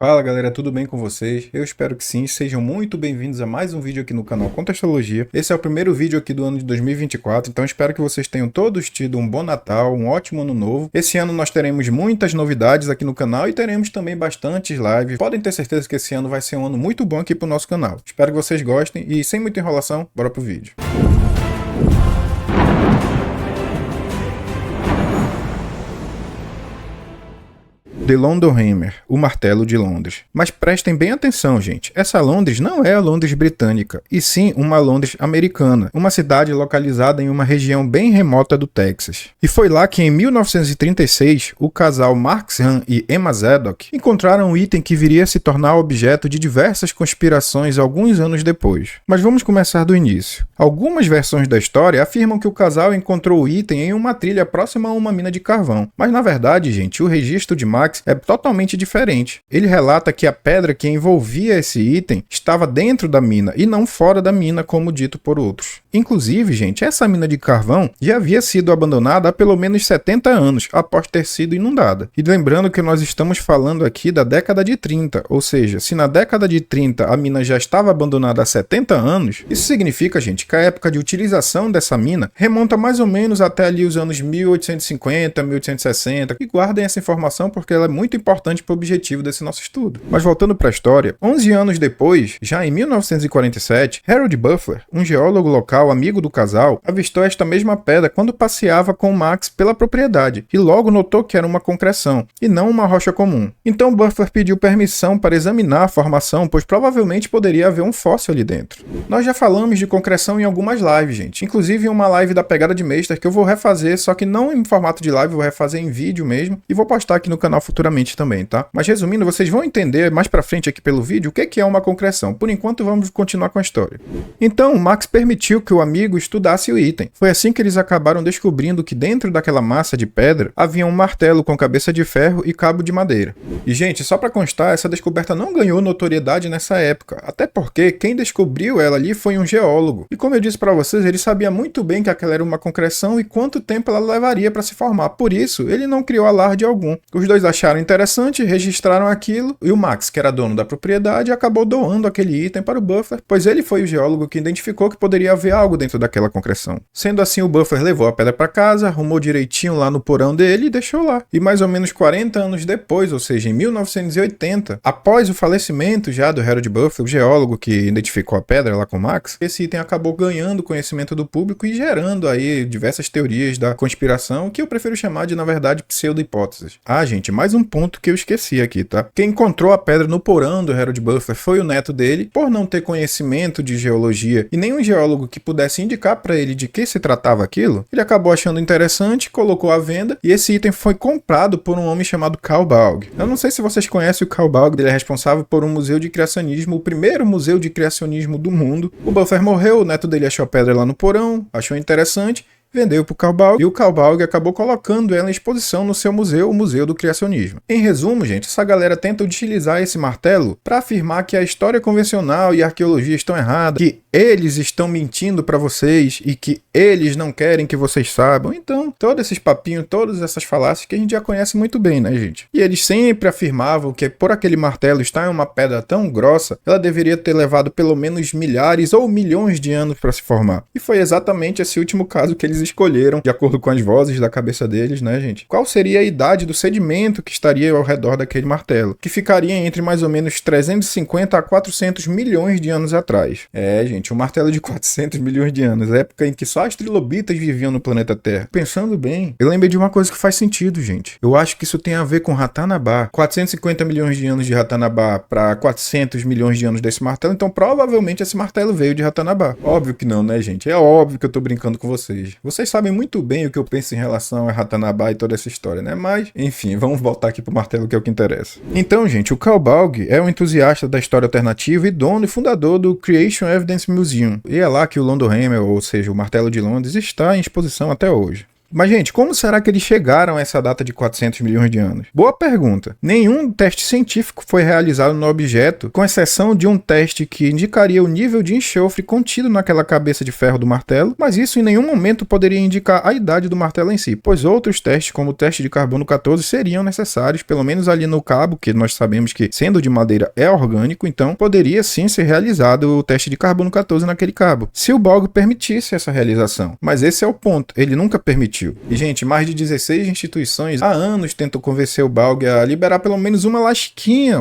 Fala galera, tudo bem com vocês? Eu espero que sim, sejam muito bem-vindos a mais um vídeo aqui no canal Contextologia. Esse é o primeiro vídeo aqui do ano de 2024, então espero que vocês tenham todos tido um bom Natal, um ótimo ano novo. Esse ano nós teremos muitas novidades aqui no canal e teremos também bastantes lives. Podem ter certeza que esse ano vai ser um ano muito bom aqui pro nosso canal. Espero que vocês gostem e sem muita enrolação, bora pro vídeo. The London Hammer, o martelo de Londres. Mas prestem bem atenção, gente. Essa Londres não é a Londres britânica, e sim uma Londres americana, uma cidade localizada em uma região bem remota do Texas. E foi lá que em 1936, o casal Marx Hahn e Emma Zadok encontraram um item que viria a se tornar objeto de diversas conspirações alguns anos depois. Mas vamos começar do início. Algumas versões da história afirmam que o casal encontrou o item em uma trilha próxima a uma mina de carvão. Mas na verdade, gente, o registro de Max é totalmente diferente. Ele relata que a pedra que envolvia esse item estava dentro da mina e não fora da mina, como dito por outros. Inclusive, gente, essa mina de carvão já havia sido abandonada há pelo menos 70 anos, após ter sido inundada. E lembrando que nós estamos falando aqui da década de 30, ou seja, se na década de 30 a mina já estava abandonada há 70 anos, isso significa, gente, que a época de utilização dessa mina remonta mais ou menos até ali os anos 1850, 1860. E guardem essa informação porque ela é muito importante para o objetivo desse nosso estudo. Mas voltando para a história, 11 anos depois, já em 1947, Harold Butler, um geólogo local amigo do casal, avistou esta mesma pedra quando passeava com Max pela propriedade e logo notou que era uma concreção e não uma rocha comum. Então Butler pediu permissão para examinar a formação, pois provavelmente poderia haver um fóssil ali dentro. Nós já falamos de concreção em algumas lives, gente, inclusive em uma live da Pegada de Mester que eu vou refazer, só que não em formato de live, vou refazer em vídeo mesmo e vou postar aqui no canal futuramente também, tá? Mas resumindo, vocês vão entender mais pra frente aqui pelo vídeo o que é uma concreção. Por enquanto, vamos continuar com a história. Então, Max permitiu que o amigo estudasse o item. Foi assim que eles acabaram descobrindo que dentro daquela massa de pedra havia um martelo com cabeça de ferro e cabo de madeira. E, gente, só pra constar, essa descoberta não ganhou notoriedade nessa época, até porque quem descobriu ela ali foi um geólogo. E como eu disse pra vocês, ele sabia muito bem que aquela era uma concreção e quanto tempo ela levaria pra se formar. Por isso, ele não criou alarde algum. Os dois acharam interessante, registraram aquilo e o Max, que era dono da propriedade, acabou doando aquele item para o Butler, pois ele foi o geólogo que identificou que poderia haver algo dentro daquela concreção. Sendo assim, o Butler levou a pedra para casa, arrumou direitinho lá no porão dele e deixou lá. E mais ou menos 40 anos depois, ou seja, em 1980, após o falecimento já do Harold Butler, o geólogo que identificou a pedra lá com o Max, esse item acabou ganhando conhecimento do público e gerando aí diversas teorias da conspiração, que eu prefiro chamar de, na verdade, pseudo-hipóteses. Ah, gente, mais um ponto que eu esqueci aqui, tá? Quem encontrou a pedra no porão do Harold Butler foi o neto dele, por não ter conhecimento de geologia e nenhum geólogo que pudesse indicar para ele de que se tratava aquilo, ele acabou achando interessante, colocou à venda e esse item foi comprado por um homem chamado Carl Baug. Eu não sei se vocês conhecem o Carl Baug, ele é responsável por um museu de criacionismo, o primeiro museu de criacionismo do mundo. O Butler morreu, o neto dele achou a pedra lá no porão, achou interessante, vendeu para o Carl Baug e o Carl Baug acabou colocando ela em exposição no seu museu, o Museu do Criacionismo. Em resumo, gente, essa galera tenta utilizar esse martelo para afirmar que a história convencional e a arqueologia estão erradas, que eles estão mentindo para vocês e que eles não querem que vocês saibam. Então, todos esses papinhos, todas essas falácias que a gente já conhece muito bem, né, gente? E eles sempre afirmavam que por aquele martelo estar em uma pedra tão grossa, ela deveria ter levado pelo menos milhares ou milhões de anos para se formar. E foi exatamente esse último caso que eles escolheram, de acordo com as vozes da cabeça deles, né, gente? Qual seria a idade do sedimento que estaria ao redor daquele martelo? Que ficaria entre mais ou menos 350 a 400 milhões de anos atrás. É, gente, um martelo de 400 milhões de anos, época em que só as trilobitas viviam no planeta Terra. Pensando bem, eu lembrei de uma coisa que faz sentido, gente. Eu acho que isso tem a ver com Ratanabá. 450 milhões de anos de Ratanabá para 400 milhões de anos desse martelo, então provavelmente esse martelo veio de Ratanabá. Óbvio que não, né, gente? É óbvio que eu tô brincando com vocês. Vocês sabem muito bem o que eu penso em relação a Ratanabá e toda essa história, né? Mas, enfim, vamos voltar aqui pro martelo, que é o que interessa. Então, gente, o Carl Baug é um entusiasta da história alternativa e dono e fundador do Creation Evidence Museum. E é lá que o London Hammer, ou seja, o martelo de Londres, está em exposição até hoje. Mas, gente, como será que eles chegaram a essa data de 400 milhões de anos? Boa pergunta. Nenhum teste científico foi realizado no objeto, com exceção de um teste que indicaria o nível de enxofre contido naquela cabeça de ferro do martelo, mas isso em nenhum momento poderia indicar a idade do martelo em si, pois outros testes, como o teste de carbono 14, seriam necessários, pelo menos ali no cabo, que nós sabemos que, sendo de madeira, é orgânico, então poderia sim ser realizado o teste de carbono 14 naquele cabo, se o Bolg permitisse essa realização. Mas esse é o ponto, ele nunca permitiu. E, gente, mais de 16 instituições há anos tentam convencer o Bolg a liberar pelo menos uma lasquinha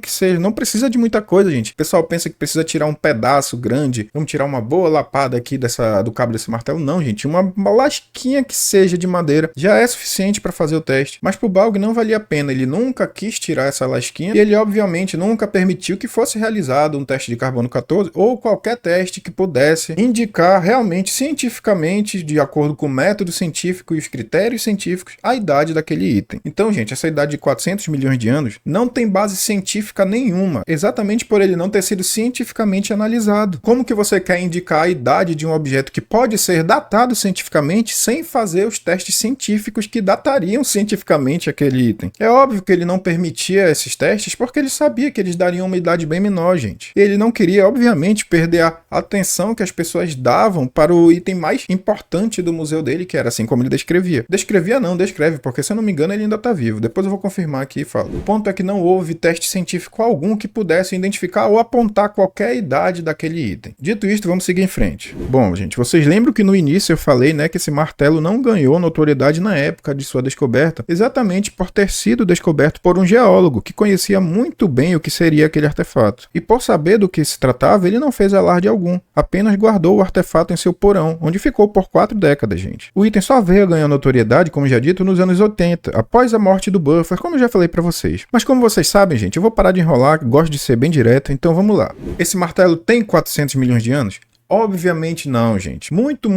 que seja, não precisa de muita coisa, gente. O pessoal pensa que precisa tirar um pedaço grande, vamos tirar uma boa lapada aqui do cabo desse martelo. Não, gente, uma lasquinha que seja de madeira já é suficiente para fazer o teste. Mas pro Bolg não valia a pena, ele nunca quis tirar essa lasquinha e ele obviamente nunca permitiu que fosse realizado um teste de carbono 14 ou qualquer teste que pudesse indicar realmente, cientificamente, de acordo com o método científico e os critérios científicos, a idade daquele item. Então, gente, essa idade de 400 milhões de anos não tem base científica nenhuma, exatamente por ele não ter sido cientificamente analisado. Como que você quer indicar a idade de um objeto que pode ser datado cientificamente sem fazer os testes científicos que datariam cientificamente aquele item? É óbvio que ele não permitia esses testes porque ele sabia que eles dariam uma idade bem menor, gente. E ele não queria, obviamente, perder a atenção que as pessoas davam para o item mais importante do museu dele, que era assim como ele descrevia. Descrevia não, descreve, porque se eu não me engano ele ainda está vivo. Depois eu vou confirmar aqui e falo. O ponto é que não houve teste científico algum que pudesse identificar ou apontar qualquer idade daquele item. Dito isto, vamos seguir em frente. Bom, gente, vocês lembram que no início eu falei, né, que esse martelo não ganhou notoriedade na época de sua descoberta, exatamente por ter sido descoberto por um geólogo que conhecia muito bem o que seria aquele artefato. E por saber do que se tratava, ele não fez alarde algum, apenas guardou o artefato em seu porão, onde ficou por 4 décadas, gente. O item só veio a ganhar notoriedade, como já dito, nos anos 80, após a morte do Buffer, como eu já falei pra vocês. Mas como vocês sabem, gente, eu vou parar de enrolar, gosto de ser bem direto, então vamos lá. Esse martelo tem 400 milhões de anos? Obviamente não, gente. Muito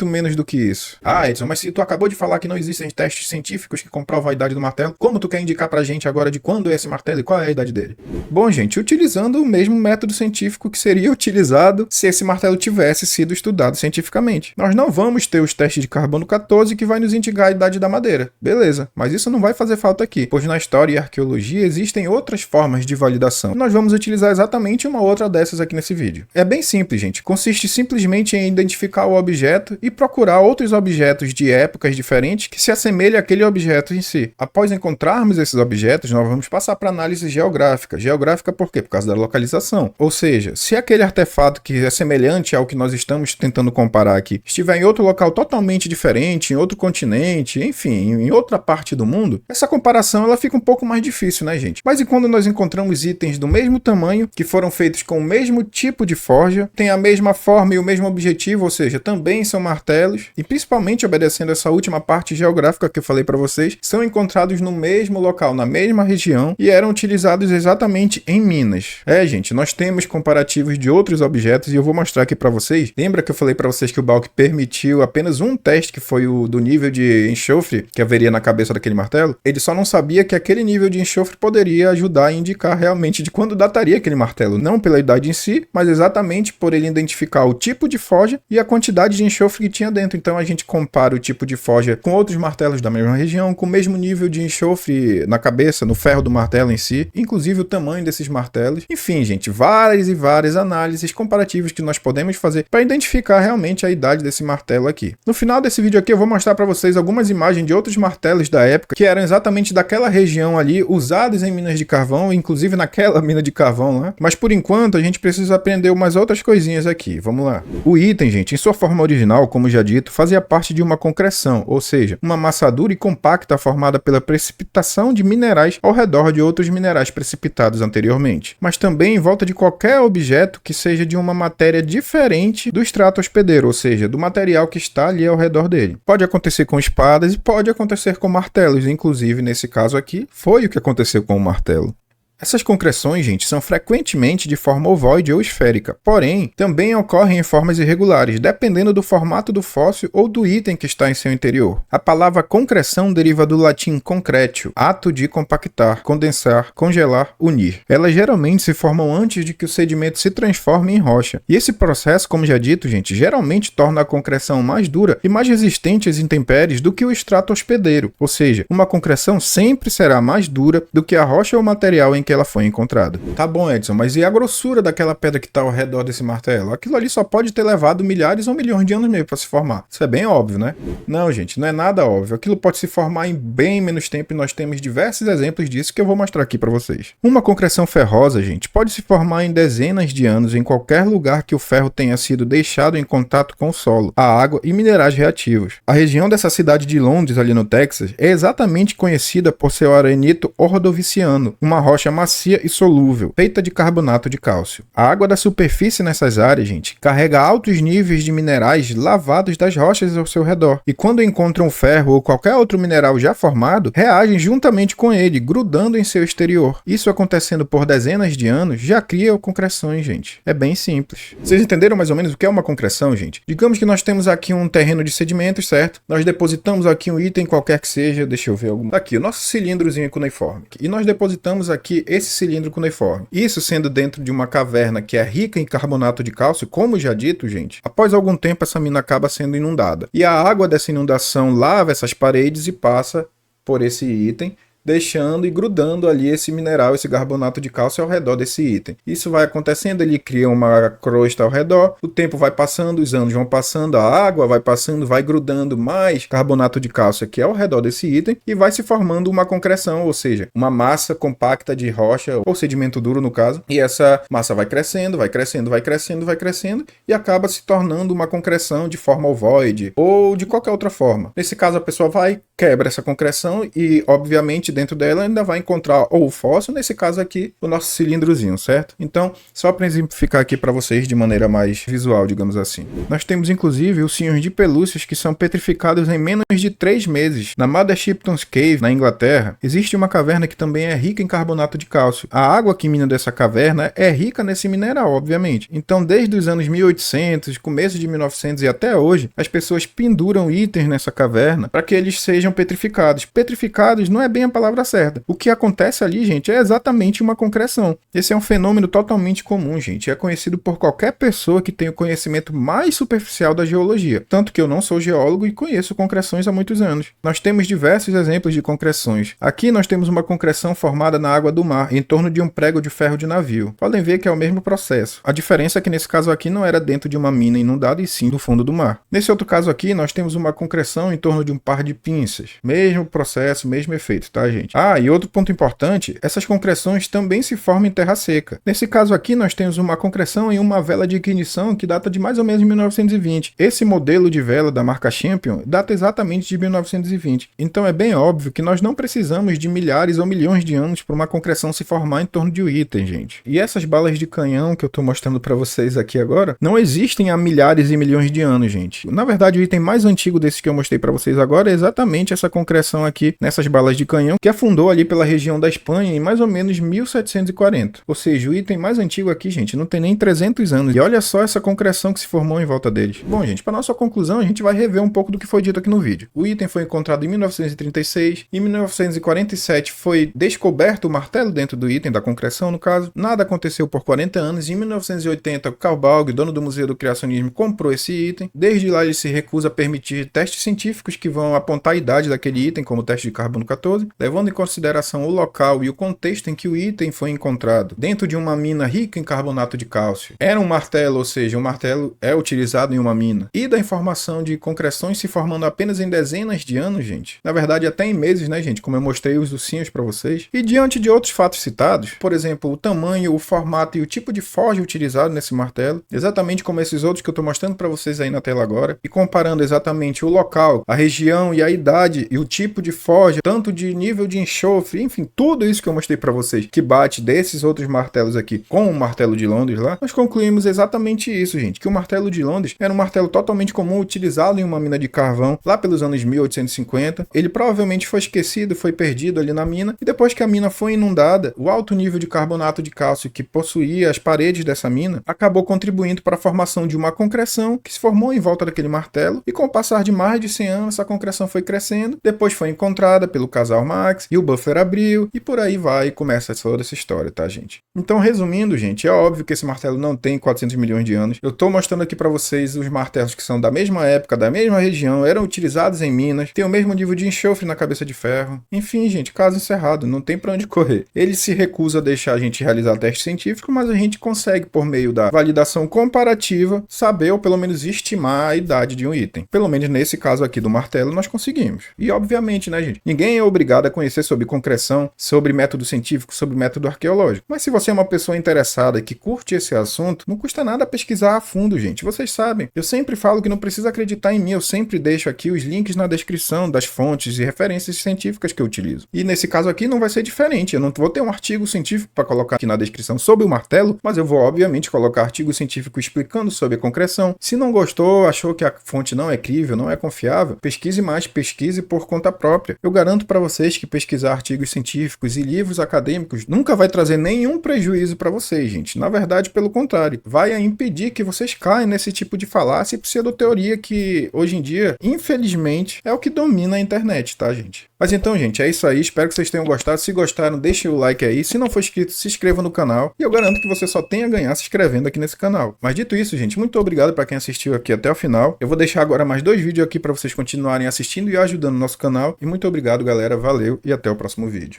menos do que isso. Ah, Edson, mas se tu acabou de falar que não existem testes científicos que comprovam a idade do martelo, como tu quer indicar pra gente agora de quando é esse martelo e qual é a idade dele? Bom, gente, utilizando o mesmo método científico que seria utilizado se esse martelo tivesse sido estudado cientificamente. Nós não vamos ter os testes de carbono 14 que vai nos indicar a idade da madeira. Beleza, mas isso não vai fazer falta aqui, pois na história e arqueologia existem outras formas de validação. Nós vamos utilizar exatamente uma outra dessas aqui nesse vídeo. É bem simples, gente. Consiste simplesmente em identificar o objeto e procurar outros objetos de épocas diferentes que se assemelhem àquele objeto em si. Após encontrarmos esses objetos, nós vamos passar para análise geográfica. Geográfica por quê? Por causa da localização. Ou seja, se aquele artefato que é semelhante ao que nós estamos tentando comparar aqui estiver em outro local totalmente diferente, em outro continente, enfim, em outra parte do mundo, essa comparação ela fica um pouco mais difícil, né, gente? Mas e quando nós encontramos itens do mesmo tamanho, que foram feitos com o mesmo tipo de forja, tem a mesma forma e o mesmo objetivo, ou seja, também são martelos, e principalmente obedecendo essa última parte geográfica que eu falei para vocês, são encontrados no mesmo local, na mesma região, e eram utilizados exatamente em Minas. Gente, nós temos comparativos de outros objetos e eu vou mostrar aqui para vocês. Lembra que eu falei para vocês que o Bolg permitiu apenas um teste, que foi o do nível de enxofre que haveria na cabeça daquele martelo? Ele só não sabia que aquele nível de enxofre poderia ajudar a indicar realmente de quando dataria aquele martelo, não pela idade em si, mas exatamente por ele identificar o tipo de forja e a quantidade de enxofre que tinha dentro. Então a gente compara o tipo de forja com outros martelos da mesma região, com o mesmo nível de enxofre na cabeça, no ferro do martelo em si, inclusive o tamanho desses martelos. Enfim, gente, várias e várias análises comparativas que nós podemos fazer para identificar realmente a idade desse martelo aqui. No final desse vídeo aqui eu vou mostrar para vocês algumas imagens de outros martelos da época que eram exatamente daquela região ali, usados em minas de carvão, inclusive naquela mina de carvão lá. Mas por enquanto a gente precisa aprender umas outras coisinhas aqui. Vamos lá. O item, gente, em sua forma original, como já dito, fazia parte de uma concreção, ou seja, uma massa dura e compacta formada pela precipitação de minerais ao redor de outros minerais precipitados anteriormente, mas também em volta de qualquer objeto que seja de uma matéria diferente do extrato hospedeiro, ou seja, do material que está ali ao redor dele. Pode acontecer com espadas e pode acontecer com martelos, inclusive nesse caso aqui, foi o que aconteceu com o martelo. Essas concreções, gente, são frequentemente de forma ovoide ou esférica, porém, também ocorrem em formas irregulares, dependendo do formato do fóssil ou do item que está em seu interior. A palavra concreção deriva do latim concretio, ato de compactar, condensar, congelar, unir. Elas geralmente se formam antes de que o sedimento se transforme em rocha. E esse processo, como já dito, gente, geralmente torna a concreção mais dura e mais resistente às intempéries do que o extrato hospedeiro, ou seja, uma concreção sempre será mais dura do que a rocha ou material em que ela foi encontrada. Tá bom, Edson, mas e a grossura daquela pedra que está ao redor desse martelo? Aquilo ali só pode ter levado milhares ou milhões de anos mesmo para se formar. Isso é bem óbvio, né? Não, gente, não é nada óbvio. Aquilo pode se formar em bem menos tempo e nós temos diversos exemplos disso que eu vou mostrar aqui para vocês. Uma concreção ferrosa, gente, pode se formar em dezenas de anos em qualquer lugar que o ferro tenha sido deixado em contato com o solo, a água e minerais reativos. A região dessa cidade de Londres, ali no Texas, é exatamente conhecida por seu arenito ordoviciano, uma rocha macia e solúvel, feita de carbonato de cálcio. A água da superfície nessas áreas, gente, carrega altos níveis de minerais lavados das rochas ao seu redor, e quando encontram ferro ou qualquer outro mineral já formado, reagem juntamente com ele, grudando em seu exterior. Isso acontecendo por dezenas de anos já cria concreções, gente. É bem simples. Vocês entenderam mais ou menos o que é uma concreção, gente? Digamos que nós temos aqui um terreno de sedimentos, certo? Nós depositamos aqui um item qualquer que seja, deixa eu ver algum. Aqui, o nosso cilindrozinho cuneiforme. E nós depositamos aqui esse cilindro cuneiforme. Isso sendo dentro de uma caverna que é rica em carbonato de cálcio, como já dito, gente, após algum tempo essa mina acaba sendo inundada. E a água dessa inundação lava essas paredes e passa por esse item, deixando e grudando ali esse mineral, esse carbonato de cálcio ao redor desse item. Isso vai acontecendo, ele cria uma crosta ao redor, o tempo vai passando, os anos vão passando, a água vai passando, vai grudando mais carbonato de cálcio aqui ao redor desse item e vai se formando uma concreção, ou seja, uma massa compacta de rocha ou sedimento duro no caso, e essa massa vai crescendo, vai crescendo, vai crescendo, vai crescendo e acaba se tornando uma concreção de forma ovoide ou de qualquer outra forma. Nesse caso a pessoa vai, quebra essa concreção e obviamente dentro dela ainda vai encontrar ou o fóssil, nesse caso aqui, o nosso cilindrozinho, certo? Então, só para exemplificar aqui para vocês de maneira mais visual, digamos assim. Nós temos inclusive ursinhos de pelúcias que são petrificados em menos de 3 meses. Na Mother-Shipton's Cave, na Inglaterra, existe uma caverna que também é rica em carbonato de cálcio. A água que mina dessa caverna é rica nesse mineral, obviamente. Então, desde os anos 1800, começo de 1900 e até hoje, as pessoas penduram itens nessa caverna para que eles sejam petrificados. Petrificados não é bem a palavra certa. O que acontece ali, gente, é exatamente uma concreção. Esse é um fenômeno totalmente comum, gente. É conhecido por qualquer pessoa que tenha o conhecimento mais superficial da geologia. Tanto que eu não sou geólogo e conheço concreções há muitos anos. Nós temos diversos exemplos de concreções. Aqui nós temos uma concreção formada na água do mar, em torno de um prego de ferro de navio. Podem ver que é o mesmo processo. A diferença é que nesse caso aqui não era dentro de uma mina inundada e sim do fundo do mar. Nesse outro caso aqui, nós temos uma concreção em torno de um par de pinças. Mesmo processo, mesmo efeito, tá, gente? Ah, e outro ponto importante, essas concreções também se formam em terra seca. Nesse caso aqui, nós temos uma concreção em uma vela de ignição que data de mais ou menos 1920. Esse modelo de vela da marca Champion data exatamente de 1920. Então é bem óbvio que nós não precisamos de milhares ou milhões de anos para uma concreção se formar em torno de um item, gente. E essas balas de canhão que eu estou mostrando para vocês aqui agora, não existem há milhares e milhões de anos, gente. Na verdade, o item mais antigo desses que eu mostrei para vocês agora é exatamente essa concreção aqui, nessas balas de canhão, que afundou ali pela região da Espanha em mais ou menos 1740. Ou seja, o item mais antigo aqui, gente, não tem nem 300 anos. E olha só essa concreção que se formou em volta deles. Bom, gente, para nossa conclusão, a gente vai rever um pouco do que foi dito aqui no vídeo. O item foi encontrado em 1936. Em 1947 foi descoberto o martelo dentro do item, da concreção no caso. Nada aconteceu por 40 anos. Em 1980, Carl Baugh, dono do Museu do Criacionismo, comprou esse item. Desde lá ele se recusa a permitir testes científicos que vão apontar a idade daquele item, como o teste de carbono 14, levando em consideração o local e o contexto em que o item foi encontrado, dentro de uma mina rica em carbonato de cálcio. Era um martelo, ou seja, um martelo é utilizado em uma mina. E da informação de concreções se formando apenas em dezenas de anos, gente. Na verdade, até em meses, né, gente? Como eu mostrei os ursinhos para vocês. E diante de outros fatos citados, por exemplo, o tamanho, o formato e o tipo de forja utilizado nesse martelo, exatamente como esses outros que eu estou mostrando para vocês aí na tela agora, e comparando exatamente o local, a região e a idade e o tipo de forja, tanto de nível nível de enxofre, enfim, tudo isso que eu mostrei para vocês, que bate desses outros martelos aqui com o martelo de Londres lá, nós concluímos exatamente isso, gente, que o martelo de Londres era um martelo totalmente comum, utilizado em uma mina de carvão lá pelos anos 1850. Ele provavelmente foi esquecido, foi perdido ali na mina, e depois que a mina foi inundada, o alto nível de carbonato de cálcio que possuía as paredes dessa mina acabou contribuindo para a formação de uma concreção que se formou em volta daquele martelo, e com o passar de mais de 100 anos, essa concreção foi crescendo, depois foi encontrada pelo casal Max, e o buffer abriu, e por aí vai, e começa toda essa história, tá, gente? Então, resumindo, gente, é óbvio que esse martelo não tem 400 milhões de anos. Eu tô mostrando aqui para vocês os martelos que são da mesma época, da mesma região, eram utilizados em minas, tem o mesmo nível de enxofre na cabeça de ferro. Enfim, gente, caso encerrado, não tem para onde correr. Ele se recusa a deixar a gente realizar teste científico, mas a gente consegue, por meio da validação comparativa, saber ou pelo menos estimar a idade de um item. Pelo menos nesse caso aqui do martelo, nós conseguimos. E obviamente, né, gente, ninguém é obrigado a conhecer sobre concreção, sobre método científico, sobre método arqueológico. Mas se você é uma pessoa interessada e que curte esse assunto, não custa nada pesquisar a fundo, gente. Vocês sabem, eu sempre falo que não precisa acreditar em mim, eu sempre deixo aqui os links na descrição das fontes e referências científicas que eu utilizo. E nesse caso aqui não vai ser diferente, eu não vou ter um artigo científico para colocar aqui na descrição sobre o martelo, mas eu vou obviamente colocar artigo científico explicando sobre a concreção. Se não gostou, achou que a fonte não é crível, não é confiável, pesquise mais, pesquise por conta própria. Eu garanto para vocês que pesquisar artigos científicos e livros acadêmicos nunca vai trazer nenhum prejuízo para vocês, gente. Na verdade, pelo contrário, vai impedir que vocês caem nesse tipo de falácia e pseudoteoria que, hoje em dia, infelizmente, é o que domina a internet, tá, gente? Mas então, gente, é isso aí. Espero que vocês tenham gostado. Se gostaram, deixem o like aí. Se não for inscrito, se inscreva no canal. E eu garanto que você só tem a ganhar se inscrevendo aqui nesse canal. Mas dito isso, gente, muito obrigado para quem assistiu aqui até o final. Eu vou deixar agora mais 2 vídeos aqui para vocês continuarem assistindo e ajudando o nosso canal. E muito obrigado, galera. Valeu e até o próximo vídeo.